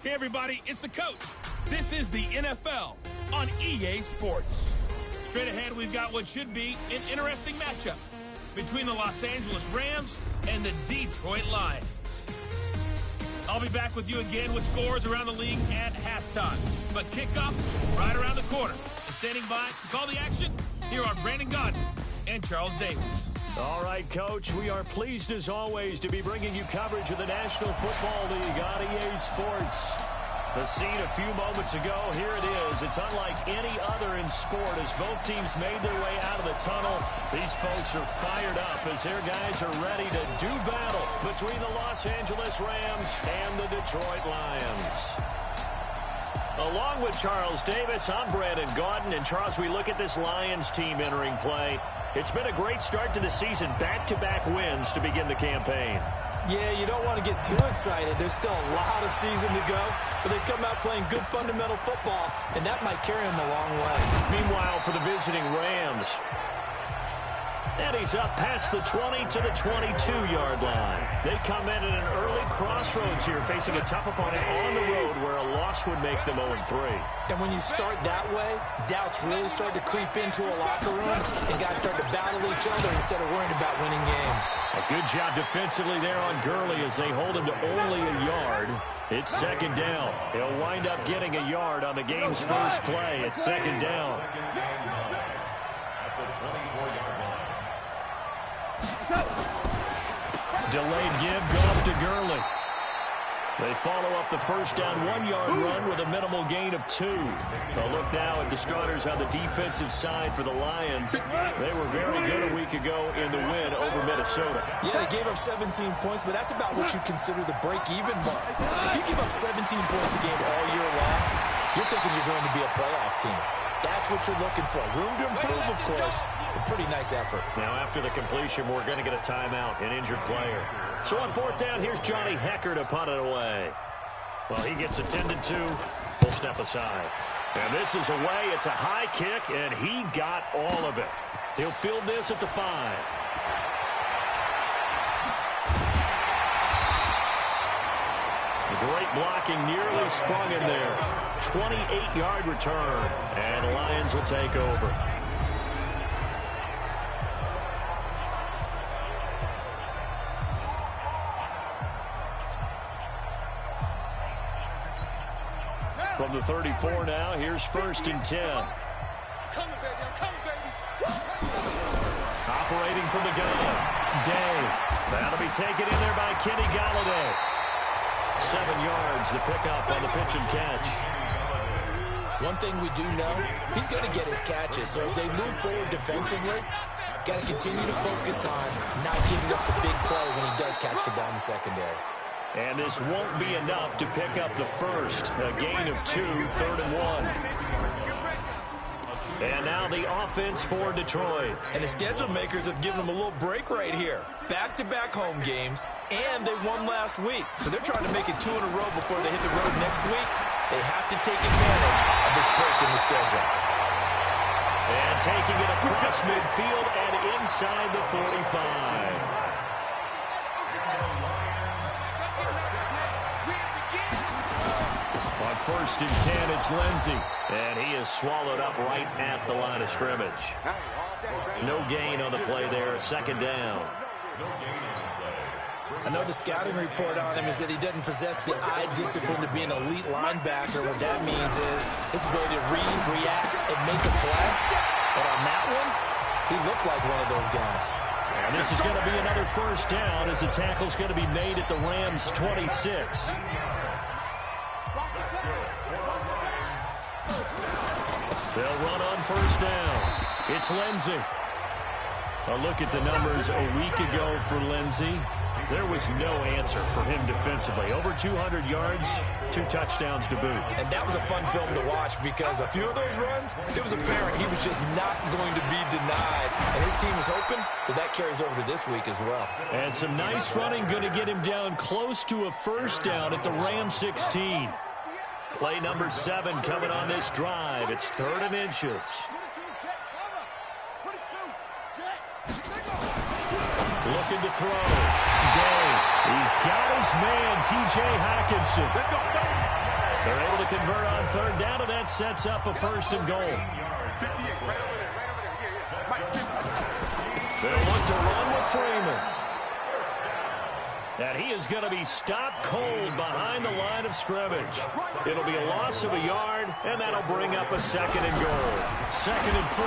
Hey, everybody, it's the coach. This is the NFL on EA Sports. Straight ahead, we've got what should be an interesting matchup between the Los Angeles Rams and the Detroit Lions. I'll be back with you again with scores around the league at halftime. But kickoff right around the corner. And standing by to call the action, here are Brandon Gaudin and Charles Davis. All right, Coach, we are pleased as always to be bringing you coverage of the National Football League on EA Sports. The scene a few moments ago, here it is. It's unlike any other in sport as both teams made their way out of the tunnel. These folks are fired up as their guys are ready to do battle between the Los Angeles Rams and the Detroit Lions. Along with Charles Davis, I'm Brandon Gaudin. And Charles, we look at this Lions team entering play. It's been a great start to the season, back-to-back wins to begin the campaign. Yeah, you don't want to get too excited. There's still a lot of season to go, but they've come out playing good fundamental football, and that might carry them a long way. Meanwhile, for the visiting Rams, and he's up past the 20 to the 22-yard line. They come in at an early crossroads here, facing a tough opponent on the road where a loss would make them 0-3. And when you start that way, doubts really start to creep into a locker room, and guys start to battle each other instead of worrying about winning games. A good job defensively there on Gurley as they hold him to only a yard. It's second down. He'll wind up getting a yard on the game's first play. It's second down. Delayed give, go up to Gurley. They follow up the first down 1-yard run with a minimal gain of 2. A look now at the starters on the defensive side for the Lions. They were very good a week ago in the win over Minnesota. Yeah, they gave up 17 points, but that's about what you consider the break-even mark. If you give up 17 points a game all year long, you're thinking you're going to be a playoff team. That's what you're looking for. Room to improve, of course. A pretty nice effort. Now, after the completion, we're going to get a timeout, an injured player. So on fourth down, here's Johnny Hecker to punt it away. Well, he gets attended to. We'll step aside. And this is away. It's a high kick, and he got all of it. He'll field this at the 5. Great blocking, nearly sprung in there. 28-yard return, and the Lions will take over. From the 34 now, here's first and 10. I'm coming, baby. I'm coming, baby. Operating from the gun, Day. That'll be taken in there by Kenny Galladay. 7 yards, the pickup on the pitch and catch. One thing we do know, he's going to get his catches. So as they move forward defensively, got to continue to focus on not giving up the big play when he does catch the ball in the secondary. And this won't be enough to pick up the first. A gain of 2, 3rd and 1. And now the offense for Detroit. And the schedule makers have given them a little break right here. Back-to-back home games, and they won last week. So they're trying to make it 2 in a row before they hit the road next week. They have to take advantage of this break in the schedule. And taking it across midfield and inside the 45. On first and 10, it's Lindsey. And he is swallowed up right at the line of scrimmage. No gain on the play there, second down. I know the scouting report on him is that he doesn't possess the eye discipline to be an elite linebacker. What that means is his ability to read, react, and make a play. But on that one, he looked like one of those guys. And this is going to be another first down as the tackle's going to be made at the Rams' 26. They'll run on first down. It's Lindsey. A look at the numbers a week ago for Lindsey. There was no answer for him defensively. Over 200 yards, 2 touchdowns to boot. And that was a fun film to watch because a few of those runs, it was apparent he was just not going to be denied. And his team is hoping that carries over to this week as well. And some nice running going to get him down close to a first down at the Rams 16. Play number 7 coming on this drive. It's 3rd and inches. Looking to throw. Day. He's got his man, T.J. Hockenson. They're able to convert on third down, and that sets up a first and goal. They'll look to run with Freeman. And he is going to be stopped cold behind the line of scrimmage. It'll be a loss of a yard, and that'll bring up a second and goal. Second and 4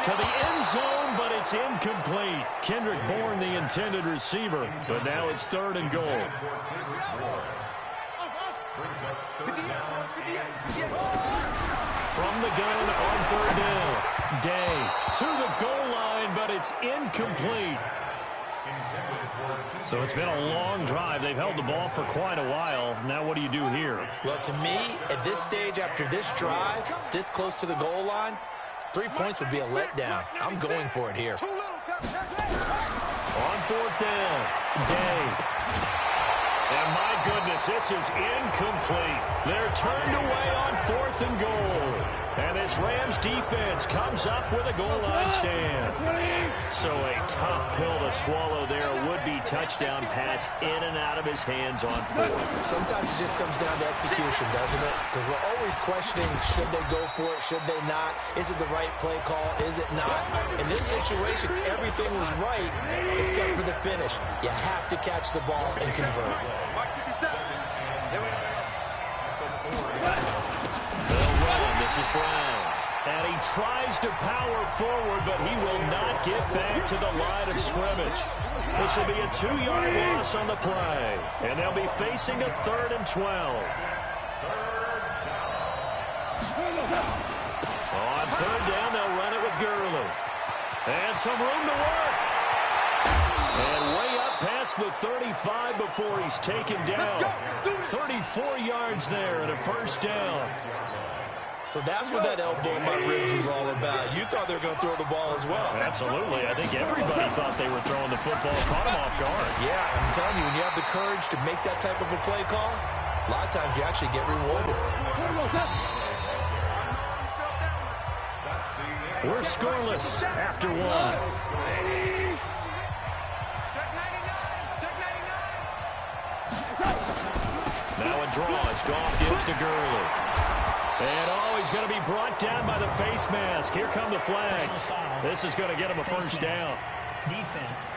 to the end zone, but it's incomplete. Kendrick Bourne, the intended receiver, but now it's third and goal. From the gun on third down. Day to the goal line, but it's incomplete. So it's been a long drive. They've held the ball for quite a while. Now what do you do here? Well, to me, at this stage, after this drive, this close to the goal line, 3 points would be a letdown. I'm going for it here. On fourth down, Day. And my goodness, this is incomplete. They're turned away on fourth and goal. And this Rams defense comes up with a goal line stand. So a tough pill to swallow there. A would-be touchdown pass in and out of his hands on fourth. Sometimes it just comes down to execution, doesn't it? Because we're always questioning, should they go for it, should they not? Is it the right play call, is it not? In this situation, everything was right except for the finish. You have to catch the ball and convert. This is Brown. And he tries to power forward, but he will not get back to the line of scrimmage. This will be a 2-yard loss on the play. And they'll be facing a 3rd and 12. On third down, they'll run it with Gurley. And some room to work. And way up past the 35 before he's taken down. 34 yards there and a first down. So that's what that elbow in my ribs was all about. You thought they were going to throw the ball as well. Absolutely. I think everybody thought they were throwing the football. Caught him off guard. Yeah, I'm telling you, when you have the courage to make that type of a play call, a lot of times you actually get rewarded. We're scoreless after one. Now a draw as Goff gives to Gurley. And he's going to be brought down by the face mask. Here come the flags. This is going to get him a first down. Defense.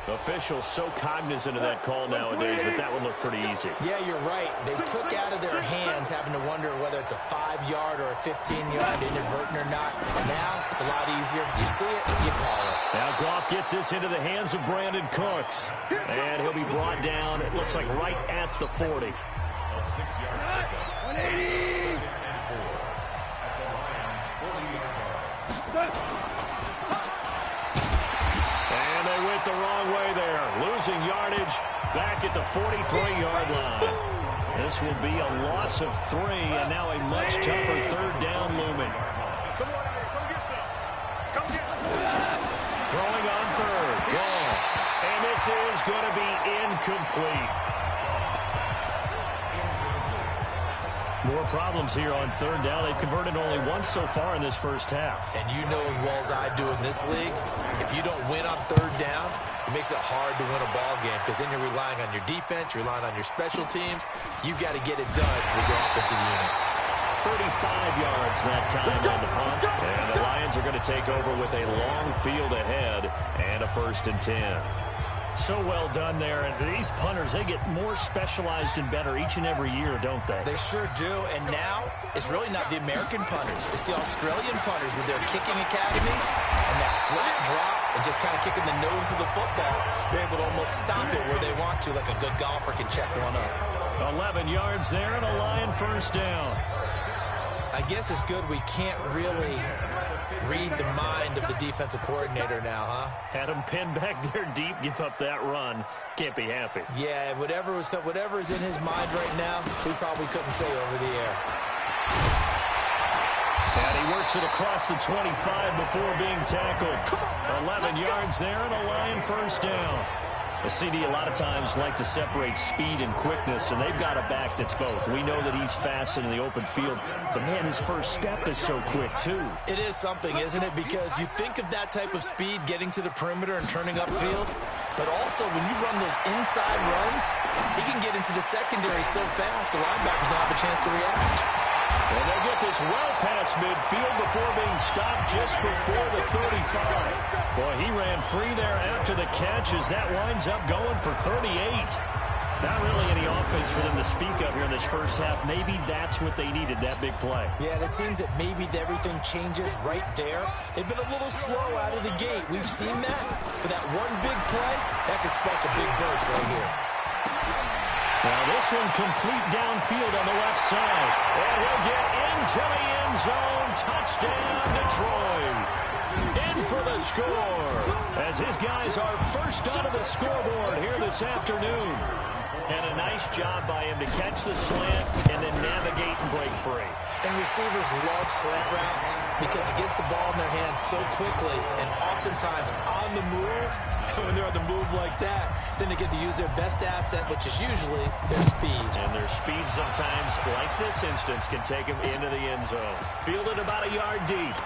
Officials so cognizant of that call nowadays, but that would look pretty easy. Yeah, you're right. They took out of their hands having to wonder whether it's a 5-yard or a 15-yard inadvertent or not. Now, it's a lot easier. You see it, you call it. Now Goff gets this into the hands of Brandon Cooks. And he'll be brought down, it looks like right at the 40. 180. And they went the wrong way there. Losing yardage back at the 43-yard line. This will be a loss of 3, and now a much tougher third down looming. Throwing on third. Goff. And this is going to be incomplete. More problems here on third down. They've converted only once so far in this first half. And you know as well as I do in this league, if you don't win on third down, it makes it hard to win a ball game because then you're relying on your defense, you're relying on your special teams. You've got to get it done with your offensive unit. 35 yards that time on the punt. And the Lions are going to take over with a long field ahead and a 1st and 10. So well done there. And these punters, they get more specialized and better each and every year, don't they? They sure do. And now, it's really not the American punters. It's the Australian punters with their kicking academies and that flat drop and just kind of kicking the nose of the football. They're able to almost stop it where they want to, like a good golfer can check one up. 11 yards there and a Lion first down. I guess it's good we can't really read the mind of the defensive coordinator now, huh? Had him pinned back there deep, give up that run. Can't be happy. Yeah, whatever is in his mind right now, we probably couldn't say over the air. And he works it across the 25 before being tackled. 11 yards there and a Lion first down. A CD a lot of times like to separate speed and quickness, and they've got a back that's both. We know that he's fast in the open field, but man, his first step is so quick too. It is something, isn't it? Because you think of that type of speed getting to the perimeter and turning upfield, But also, when you run those inside runs, he can get into the secondary so fast, the linebackers don't have a chance to react. And they'll get this well past midfield before being stopped just before the 35. Boy, he ran free there after the catch as that winds up going for 38. Not really any offense for them to speak of here in this first half. Maybe that's what they needed, that big play. Yeah, and it seems that maybe everything changes right there. They've been a little slow out of the gate. We've seen that. But that one big play, that could spark a big burst right here. Now this one complete downfield on the left side. And he'll get into the end zone. Touchdown, Detroit. In for the score. As his guys are first onto the scoreboard here this afternoon. And a nice job by him to catch the slant and then navigate and break free. And receivers love slant routes because it gets the ball in their hands so quickly and oftentimes on the move. When they're on the move like that, then they get to use their best asset, which is usually their speed. And their speed sometimes, like this instance, can take them into the end zone. Fielded about a yard deep.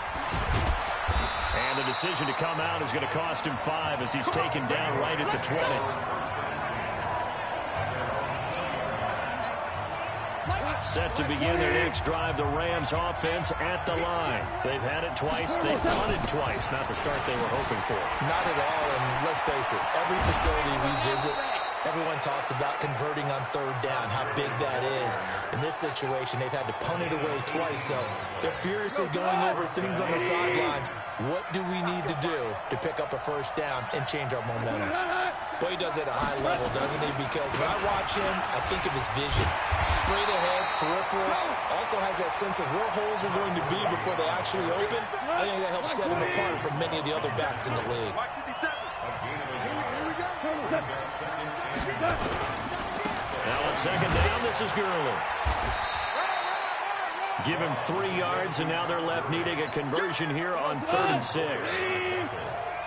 And the decision to come out is going to cost him 5 as he's taken down right at the 20. Set to begin their next drive, the Rams offense at the line. They've had it twice. They've punted twice. Not the start they were hoping for. Not at all, and let's face it, every facility we visit, everyone talks about converting on third down, how big that is. In this situation, they've had to punt it away twice, so they're furiously going over things on the sidelines. What do we need to do to pick up a first down and change our momentum? But he does it at a high level, doesn't he? Because when I watch him, I think of his vision. Straight ahead, peripheral. Also has that sense of where holes are going to be before they actually open. I think that helps set him apart from many of the other backs in the league. Now on second down, this is Gurley. Give him 3 yards, and now they're left needing a conversion here on 3rd and 6.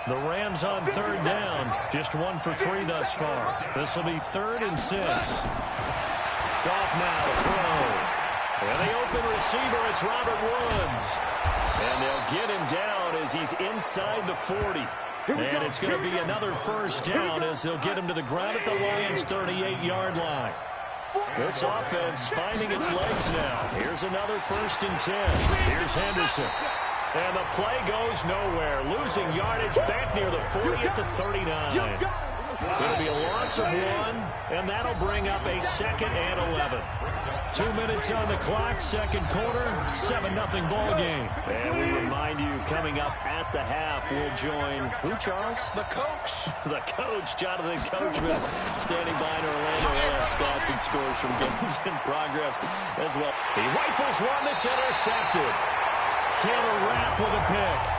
The Rams on third down, just 1 for 3 thus far. This will be 3rd and 6. Goff now to throw. And the open receiver, it's Robert Woods. And they'll get him down as he's inside the 40. And it's going to be another first down as they'll get him to the ground at the Lions' 38-yard line. This offense finding its legs now. Here's another 1st and 10. Here's Henderson. And the play goes nowhere. Losing yardage back near the 40 at the 39. It'll be a loss of 1, and that'll bring up a 2nd and 11. 2 minutes on the clock, second quarter, 7-0 ball game. And we remind you, coming up at the half, we'll join, who, Charles? The coach. The coach, Jonathan Coachman, standing by in Orlando. He'll have stats and scores from games in progress as well. He rifles one that's intercepted. Taylor Rapp with a pick.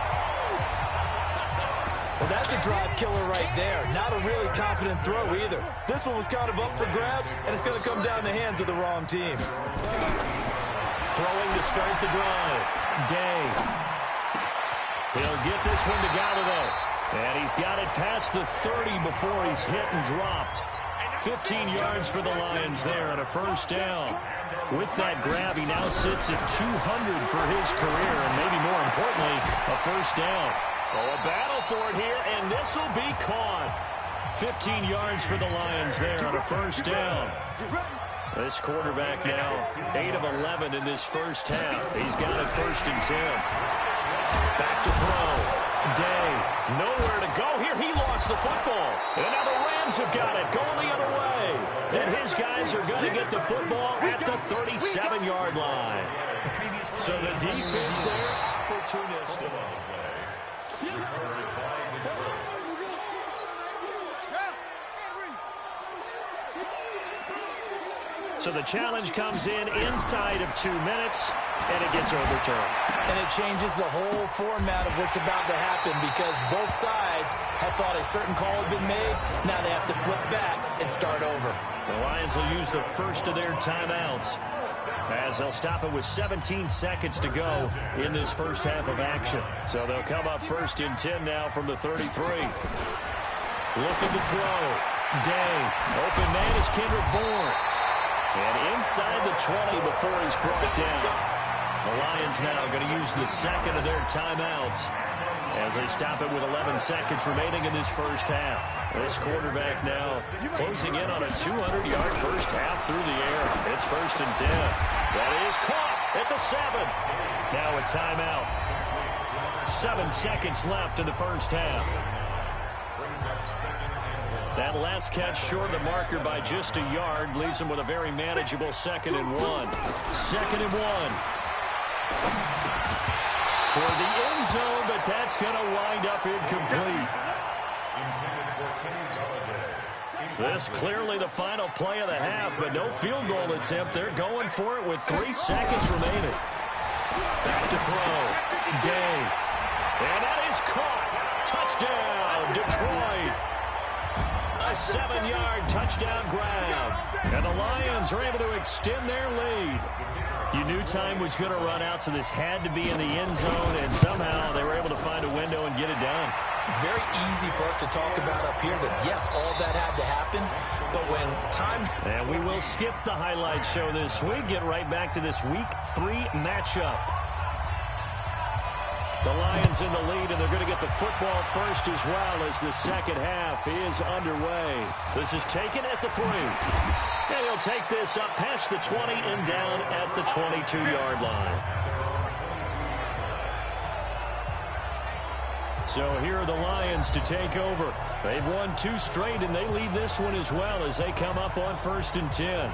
Well, that's a drive killer right there. Not a really confident throw either. This one was kind of up for grabs, and it's going to come down the hands of the wrong team. Throwing to start the drive. Day. He'll get this one to Galladay. And he's got it past the 30 before he's hit and dropped. 15 yards for the Lions there on a first down. With that grab, he now sits at 200 for his career, and maybe more importantly, a first down. Oh, a battle for it here, and this will be caught. 15 yards for the Lions there on a first down. This quarterback now 8 of 11 in this first half. He's got it 1st and 10. Back to throw. Day, nowhere to go here. He lost the football. And now the Rams have got it, going the other way. And his guys are going to get the football at the 37-yard line. So the defense there, opportunistic. So the challenge comes in inside of 2 minutes, and it gets overturned. And it changes the whole format of what's about to happen because both sides had thought a certain call had been made. Now they have to flip back and start over. The Lions will use the first of their timeouts as they'll stop it with 17 seconds to go in this first half of action. So they'll come up 1st and 10 now from the 33. Looking to throw. Day. Open man is Kendrick Bourne. And inside the 20 before he's brought down. The Lions now going to use the second of their timeouts as they stop it with 11 seconds remaining in this first half. This quarterback now closing in on a 200-yard first half through the air. It's 1st and 10. That is caught at the 7. Now a timeout. 7 seconds left in the first half. That last catch short of the marker by just a yard leaves him with a very manageable 2nd and 1. 2nd and 1. Toward the end zone, but that's going to wind up incomplete. This clearly the final play of the half, but no field goal attempt. They're going for it with 3 seconds remaining. Back to throw. Day. And that is caught. Touchdown, Detroit. A 7-yard touchdown grab. And the Lions are able to extend their lead. You knew time was going to run out, so this had to be in the end zone, and somehow they were able to find a window and get it done. Very easy for us to talk about up here that, yes, all that had to happen, but when time... And we will skip the highlight show this week, get right back to this Week 3 matchup. The Lions in the lead, and they're going to get the football first as well as the second half is underway. This is taken at the 3. And he'll take this up past the 20 and down at the 22-yard line. So here are the Lions to take over. They've won 2 straight, and they lead this one as well as they come up on 1st and 10.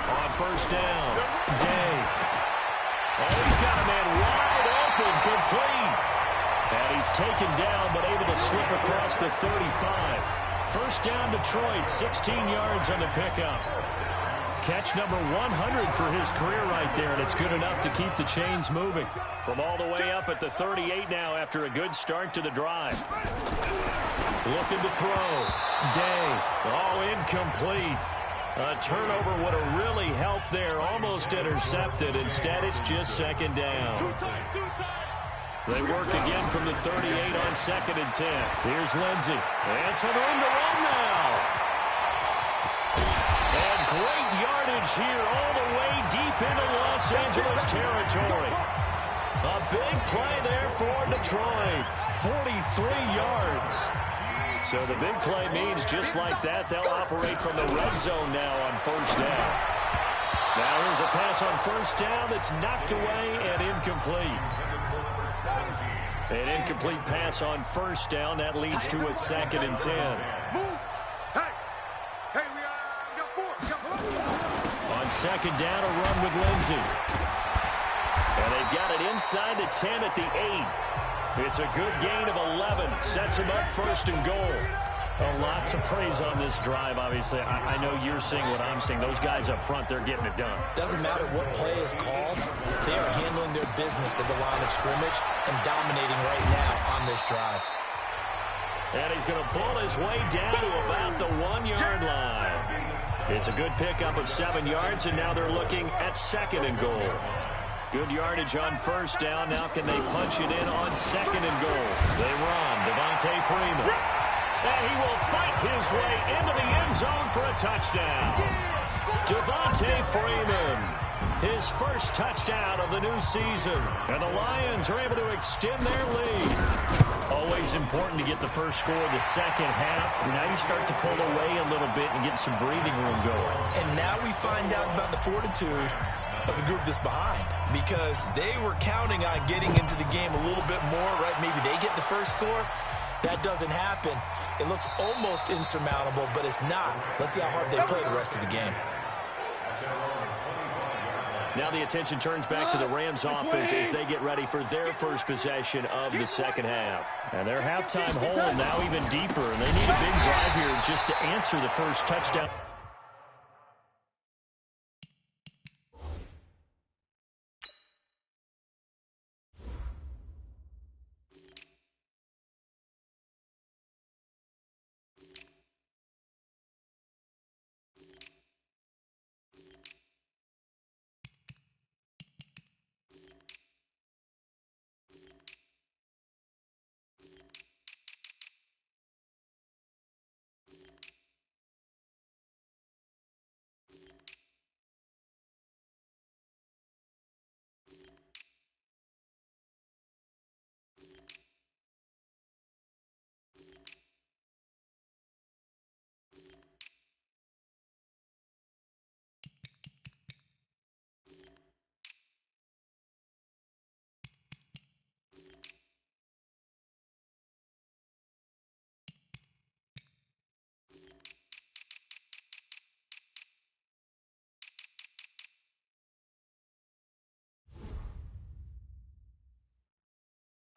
On 1st down, Day. Oh, he's got a man wide open, complete. And he's taken down, but able to slip across the 35. 1st down, Detroit, 16 yards on the pickup. Catch number 100 for his career right there, and it's good enough to keep the chains moving. From all the way up at the 38 now after a good start to the drive. Looking to throw. Day. Oh, incomplete. A turnover would have really helped there. Almost intercepted. Instead, it's just 2nd down. They work again from the 38 on 2nd and 10. Here's Lindsey. And some room to run now. And great yardage here all the way deep into Los Angeles territory. A big play there for Detroit. 43 yards. So the big play means just like that, they'll operate from the red zone now on 1st down. Now here's a pass on 1st down that's knocked away and incomplete. An incomplete pass on 1st down. That leads to a 2nd and 10. On 2nd down, a run with Lindsey. And they've got it inside the 10 at the 8. It's a good gain of 11. Sets him up 1st and goal. A lot to praise on this drive, obviously. I know you're seeing what I'm seeing. Those guys up front, they're getting it done. Doesn't matter what play is called. They are handling their business at the line of scrimmage and dominating right now on this drive. And he's going to pull his way down to about the 1-yard line. It's a good pickup of 7 yards, and now they're looking at 2nd and goal. Good yardage on 1st down. Now can they punch it in on 2nd and goal? They run. Devontae Freeman. And he will fight his way into the end zone for a touchdown. Devontae Freeman. His first touchdown of the new season. And the Lions are able to extend their lead. Always important to get the first score of the second half. Now you start to pull away a little bit and get some breathing room going. And now we find out about the fortitude of the group that's behind, because they were counting on getting into the game a little bit more, right? Maybe they get the first score. That doesn't happen. It looks almost insurmountable, but it's not. Let's see how hard they play the rest of the game. Now the attention turns back to the Rams offense as they get ready for their first possession of the second half. And their halftime hole now even deeper, and they need a big drive here just to answer the first touchdown.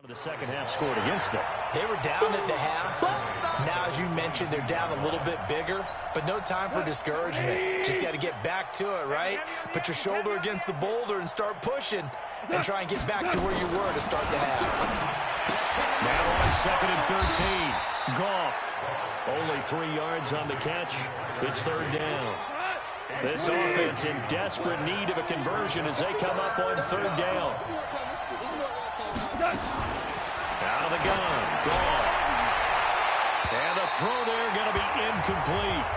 The second half scored against them. They were down at the half. Now, as you mentioned, they're down a little bit bigger, but no time for discouragement. Just got to get back to it, right? Put your shoulder against the boulder and start pushing and try and get back to where you were to start the half. Now on 2nd and 13. Goff. Only 3 yards on the catch. It's 3rd down. This offense in desperate need of a conversion as they come up on 3rd down. Out of the gun. Goff. And the throw there going to be incomplete.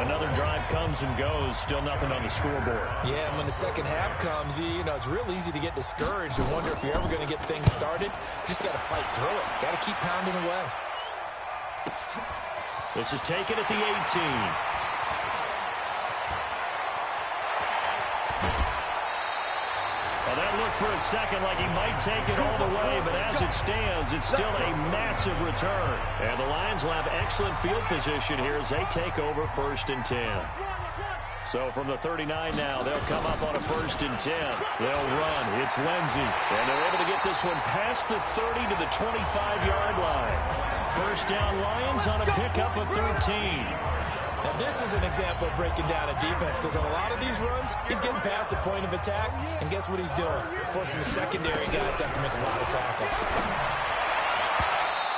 Another drive comes and goes. Still nothing on the scoreboard. Yeah, and when the second half comes, you know, it's real easy to get discouraged and wonder if you're ever going to get things started. You just got to fight through it. Got to keep pounding away. This is taken at the 18. Well, that looked for a second like he might take it all the way, but as it stands, it's still a massive return. And the Lions will have excellent field position here as they take over 1st and 10. So from the 39 now, they'll come up on a 1st and 10. They'll run. It's Lindsey. And they're able to get this one past the 30 to the 25-yard line. 1st down Lions on a pickup of 13. Now, this is an example of breaking down a defense because on a lot of these runs, he's getting past the point of attack, and guess what he's doing? Forcing the secondary guys to have to make a lot of tackles.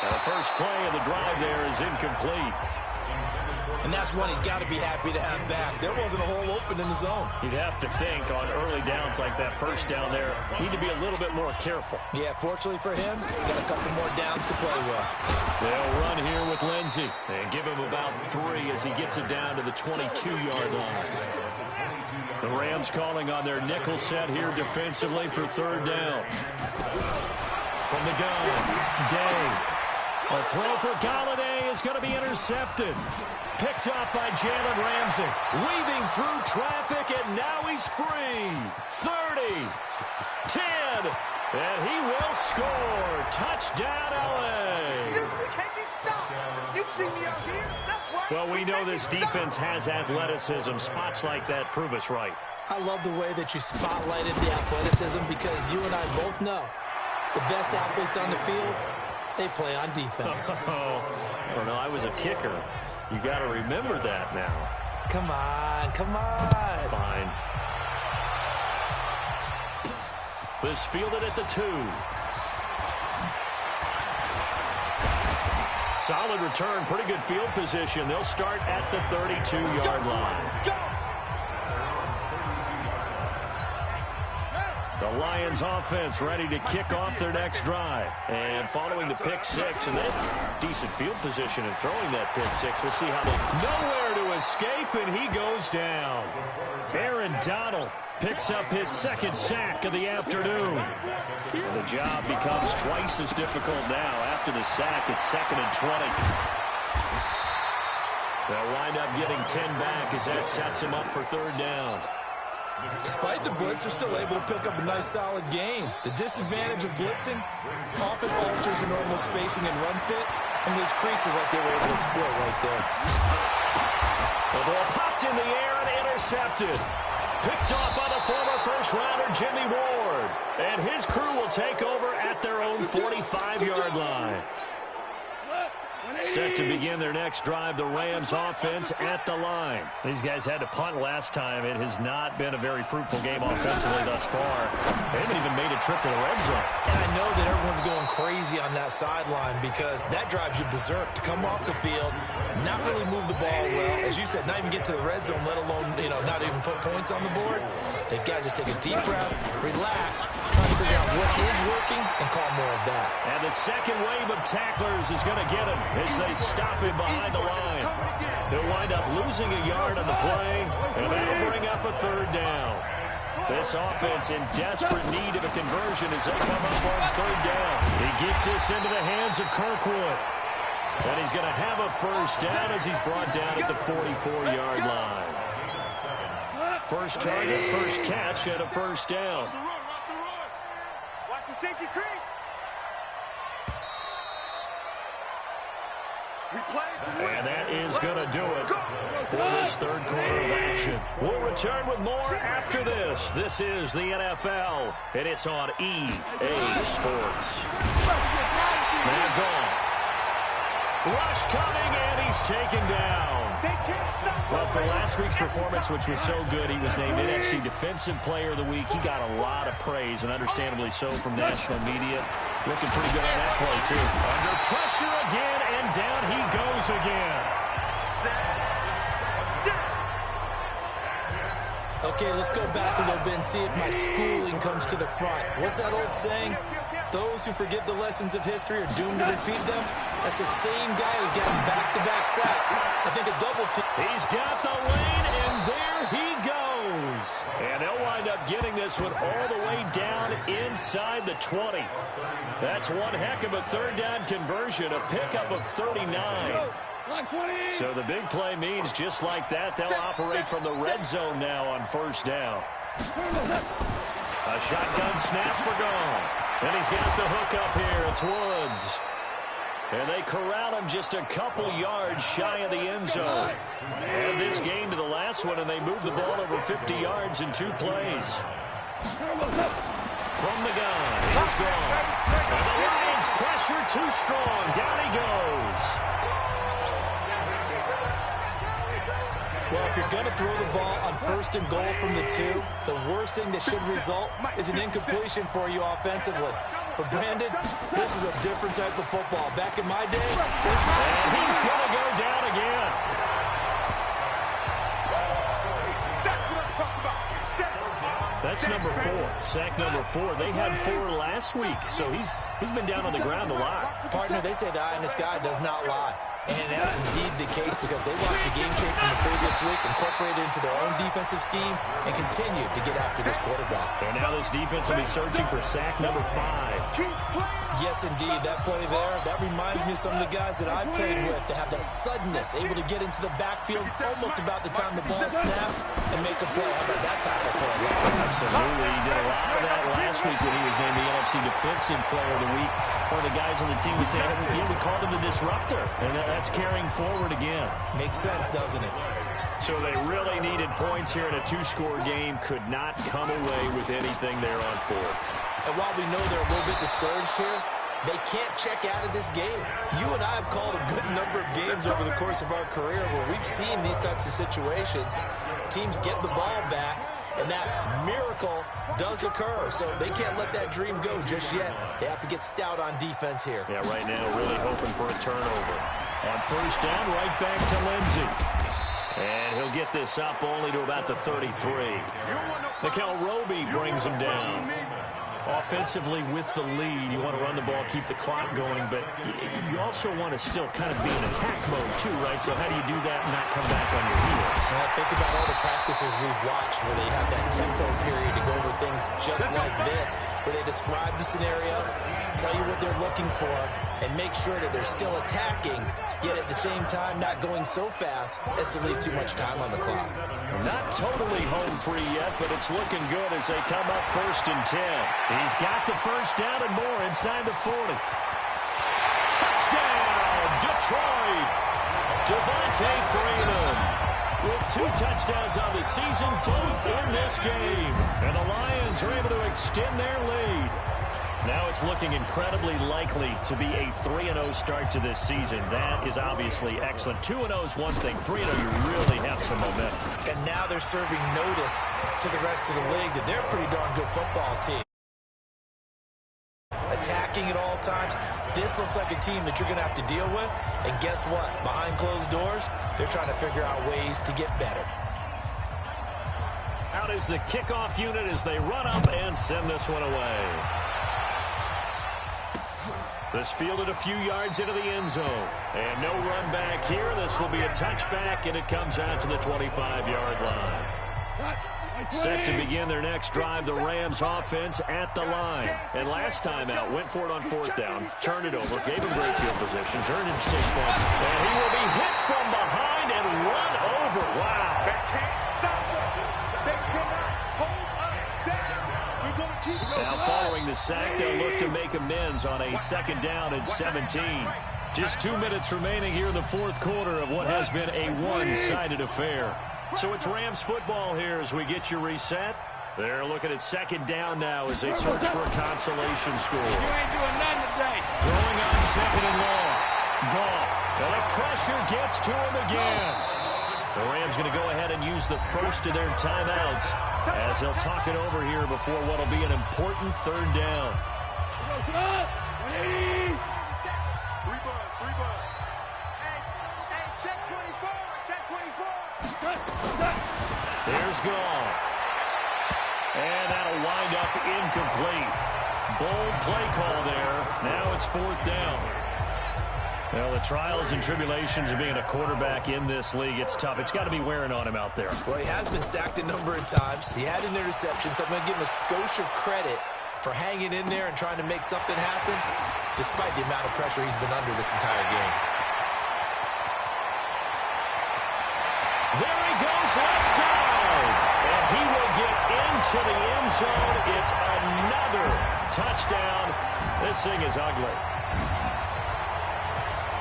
Now, the first play of the drive there is incomplete. And that's one he's got to be happy to have back. There wasn't a hole open in the zone. You'd have to think on early downs like that 1st down there, need to be a little bit more careful. Yeah, fortunately for him, got a couple more downs to play with. They'll run here with Lindsey and give him about 3 as he gets it down to the 22-yard line. The Rams calling on their nickel set here defensively for 3rd down. From the gun, Day. A throw for Galladay is going to be intercepted. Picked up by Jalen Ramsey. Weaving through traffic, and now he's free. 30, 10, and he will score. Touchdown, L.A. You can't get stopped. You see me out here. That's why. Well, we know this defense has athleticism. Spots like that prove us right. I love the way that you spotlighted the athleticism because you and I both know the best athletes on the field, they play on defense. Oh, no, I was a kicker. You got to remember that now. Come on, come on. Fine. This fielded at the 2. Solid return, pretty good field position. They'll start at the 32-yard line. The Lions offense ready to kick off their next drive. And following the pick 6, and then decent field position in throwing that pick 6. We'll see how they... Nowhere to escape, and he goes down. Aaron Donald picks up his 2nd sack of the afternoon. And the job becomes twice as difficult now. After the sack, it's 2nd and 20. They'll wind up getting 10 back as that sets him up for 3rd down. Despite the blitz, they're still able to pick up a nice, solid gain. The disadvantage of blitzing often alters the normal spacing and run fits and leaves creases like they were able to exploit right there. The ball popped in the air and intercepted. Picked off by the former first-rounder Jimmy Ward. And his crew will take over at their own 45-yard line. Set to begin their next drive, the Rams offense at the line. These guys had to punt last time. It has not been a very fruitful game offensively thus far. They haven't even made a trip to the red zone. And I know that everyone's going crazy on that sideline because that drives you berserk to come off the field, not really move the ball well. As you said, not even get to the red zone, let alone, not even put points on the board. They've got to just take a deep breath, relax, try to figure out what is working, and call more of that. And the second wave of tacklers is going to get him as they stop him behind the line. He'll wind up losing a yard on the play, and that'll bring up a 3rd down. This offense in desperate need of a conversion as they come up on 3rd down. He gets this into the hands of Kirkwood. And he's going to have a 1st down as he's brought down at the 44-yard line. First target, first catch, and a 1st down. Watch the safety creep. And that is going to do it for this third quarter of action. We'll return with more after this. This is the NFL, and it's on EA Sports. Now gone. Rush coming, and he's taken down. Well, for last week's performance, which was so good, he was named NFC Defensive Player of the Week. He got a lot of praise, and understandably so, from national media. Looking pretty good on that play, too. Under pressure again, and down he goes again. Okay, let's go back a little bit and see if my schooling comes to the front. What's that old saying? Those who forget the lessons of history are doomed to repeat them. That's the same guy who's gotten back-to-back sacks. I think a double team. He's got the lane, and there he goes. And they'll wind up getting this one all the way down inside the 20. That's one heck of a third down conversion, a pickup of 39. So the big play means just like that, they'll operate from the red zone now on first down. A shotgun snap for Gone. And he's got the hook up here. It's Woods. And they corral him just a couple yards shy of the end zone. And this game to the last one, and they moved the ball over 50 yards in 2 plays. From the gun, he's gone. And the Lions pressure too strong. Down he goes. Well, if you're going to throw the ball on first and goal from the 2, the worst thing that should result is an incompletion for you offensively. But, Brandon, this is a different type of football. Back in my day, and he's going to go down again. That's number 4, sack number 4. They had 4 last week, so he's been down on the ground a lot. Partner, they say the eye in the sky does not lie. And that's indeed the case because they watched the game tape from the previous week, incorporated it into their own defensive scheme, and continued to get after this quarterback. And now this defense will be searching for sack number 5. Yes, indeed. That play there, that reminds me of some of the guys that I played with to have that suddenness, able to get into the backfield almost about the time the ball snapped and make a play. How about that tackle for a loss? Absolutely. He did a lot of that last week when he was named the NFC Defensive Player of the Week. One of the guys on the team was saying, yeah, we called him the disruptor. And that's carrying forward again. Makes sense, doesn't it? So they really needed points here in a 2-score game. Could not come away with anything there on 4th. And while we know they're a little bit discouraged here, they can't check out of this game. You and I have called a good number of games over the course of our career where we've seen these types of situations. Teams get the ball back, and that miracle does occur. So they can't let that dream go just yet. They have to get stout on defense here. Yeah, right now really hoping for a turnover. On first down, right back to Lindsey. And he'll get this up only to about the 33. Nickel Roby brings him down. Offensively with the lead, you want to run the ball, keep the clock going, but you also want to still kind of be in attack mode too, right? So how do you do that and not come back on your heels? Well, think about all the practices we've watched where they have that tempo period to go over things just like this, where they describe the scenario, tell you what they're looking for, and make sure that they're still attacking, yet at the same time not going so fast as to leave too much time on the clock. Not totally home free yet, but it's looking good as they come up first and 10. He's got the first down and more inside the 40. Touchdown, Detroit! Devontae Freeman with 2 touchdowns on the season, both in this game. And the Lions are able to extend their lead. Now it's looking incredibly likely to be a 3-0 start to this season. That is obviously excellent. 2-0 is one thing. 3-0, you really have some momentum. And now they're serving notice to the rest of the league that they're a pretty darn good football team. Attacking at all times. This looks like a team that you're going to have to deal with. And guess what? Behind closed doors, they're trying to figure out ways to get better. Out is the kickoff unit as they run up and send this one away. This fielded a few yards into the end zone. And no run back here. This will be a touchback, and it comes out to the 25-yard line. Set to begin their next drive, the Rams offense at the line. And last time out, went for it on 4th down, turned it over, gave him great field position, turned it 6 points. And he will be hit from behind and run over. Wow. They can't stop us. They cannot hold us down. We're going to keep Now following the sack, they'll look to make amends on a 2nd down and 17. Just 2 minutes remaining here in the fourth quarter of what has been a one-sided affair. So it's Rams football here as we get you reset. They're looking at second down now as they search for a consolation score. You ain't doing nothing today. Throwing on second and long. Goff. And the pressure gets to him again. The Rams going to go ahead and use the first of their timeouts as they'll talk it over here before what will be an important third down. There's Goff. And that'll wind up incomplete. Bold play call there. Now it's fourth down. Well, the trials and tribulations of being a quarterback in this league, it's tough. It's got to be wearing on him out there. Well, he has been sacked a number of times. He had an interception, so I'm going to give him a skosh of credit for hanging in there and trying to make something happen, despite the amount of pressure he's been under this entire game. There he goes left side. And he will get into the end zone. It's another touchdown. This thing is ugly.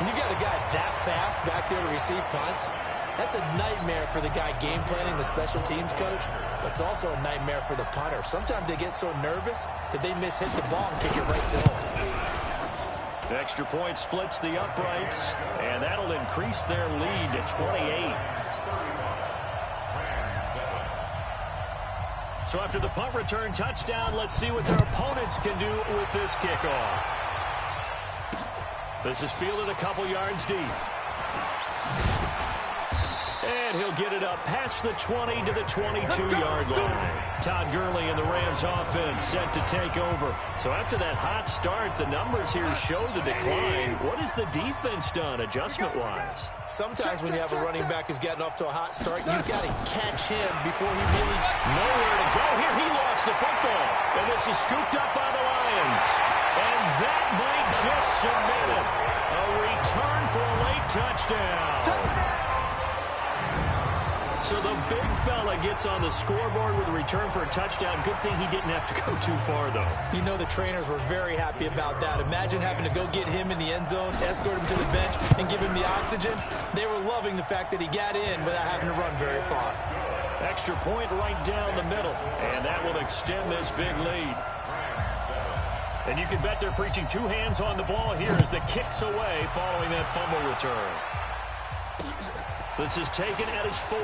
When you got a guy that fast back there to receive punts, that's a nightmare for the guy game planning, the special teams coach, but it's also a nightmare for the punter. Sometimes they get so nervous that they hit the ball and kick it right to him. The extra point splits the uprights, and that'll increase their lead to 28. So after the punt return touchdown, let's see what their opponents can do with this kickoff. This is fielded a couple yards deep. And he'll get it up past the 20 to the 22-yard line. Todd Gurley and the Rams offense set to take over. So after that hot start, the numbers here show the decline. What has the defense done adjustment-wise? Sometimes when you have a running back who's gotten off to a hot start, you've got to catch him before he really... Nowhere to go here. He lost the football. And this is scooped up by the Lions. And that might just submit it. A return for a late touchdown. So the big fella gets on the scoreboard with a return for a touchdown. Good thing he didn't have to go too far, though. You know the trainers were very happy about that. Imagine having to go get him in the end zone, escort him to the bench, and give him the oxygen. They were loving the fact that he got in without having to run very far. Extra point right down the middle, and that will extend this big lead. And you can bet they're preaching two hands on the ball here as the kick's away following that fumble return. This is taken at his 4.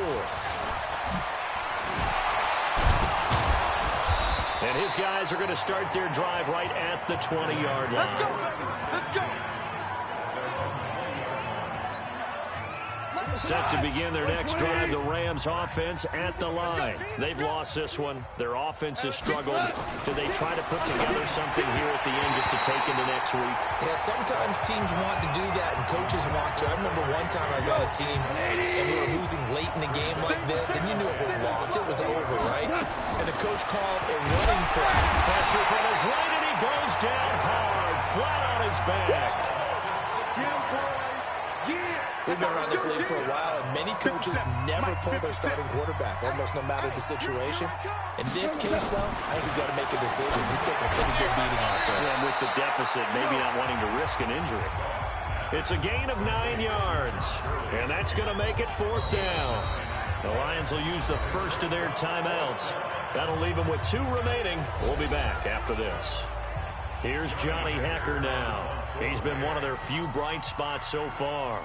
And his guys are going to start their drive right at the 20-yard line. Let's go. Set to begin their next drive, the Rams offense at the line. They've lost this one. Their offense has struggled. Do they try to put together something here at the end just to take into next week? Yeah, sometimes teams want to do that and coaches want to. I remember one time I was on a team and we were losing late in the game like this, and you knew it was lost. It was over, right? And the coach called a running play. Pressure from his right, and he goes down hard, flat on his back. We've been around this league for a while, and many coaches never pull their starting quarterback, almost no matter the situation. In this case, though, I think he's got to make a decision. He's taking a pretty good beating out there. And with the deficit, maybe not wanting to risk an injury. It's a gain of 9 yards, and that's going to make it fourth down. The Lions will use the first of their timeouts. That'll leave them with 2 remaining. We'll be back after this. Here's Johnny Hekker now. He's been one of their few bright spots so far.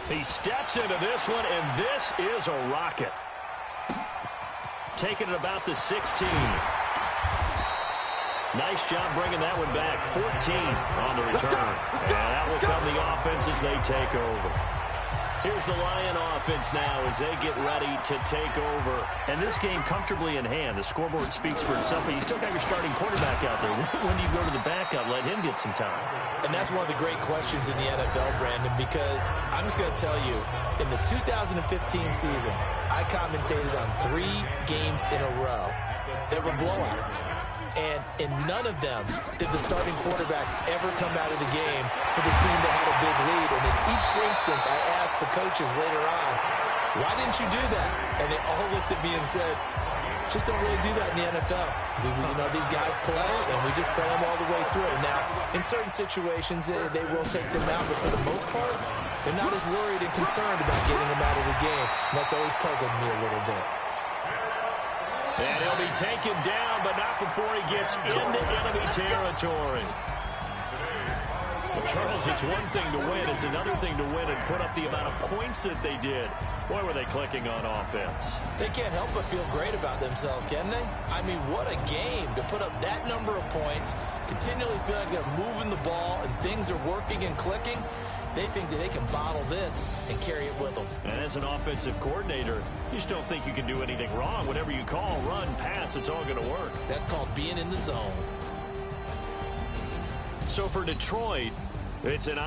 He steps into this one, and this is a rocket. Taking it about the 16. Nice job bringing that one back. 14 on the return. And that will come the offense as they take over. Here's the Lion offense now as they get ready to take over. And this game comfortably in hand. The scoreboard speaks for itself, but you still got your starting quarterback out there. When do you go to the backup, let him get some time? And that's one of the great questions in the NFL, Brandon, because I'm just going to tell you, in the 2015 season, I commentated on 3 games in a row that were blowouts. And in none of them did the starting quarterback ever come out of the game for the team that had a big lead. And in each instance, I asked the coaches later on, why didn't you do that? And they all looked at me and said, Just don't really do that in the NFL. These guys play, and we just play them all the way through. Now, in certain situations, they will take them out, but for the most part, they're not as worried and concerned about getting them out of the game. And that's always puzzled me a little bit. And he'll be taken down, but not before he gets into enemy territory. Well, Charles, it's one thing to win. It's another thing to win and put up the amount of points that they did. Boy, were they clicking on offense. They can't help but feel great about themselves, can they? I mean, what a game to put up that number of points, continually feel like they're moving the ball and things are working and clicking. They think that they can bottle this and carry it with them. And as an offensive coordinator, you just don't think you can do anything wrong. Whatever you call, run, pass, it's all going to work. That's called being in the zone. So for Detroit, it's an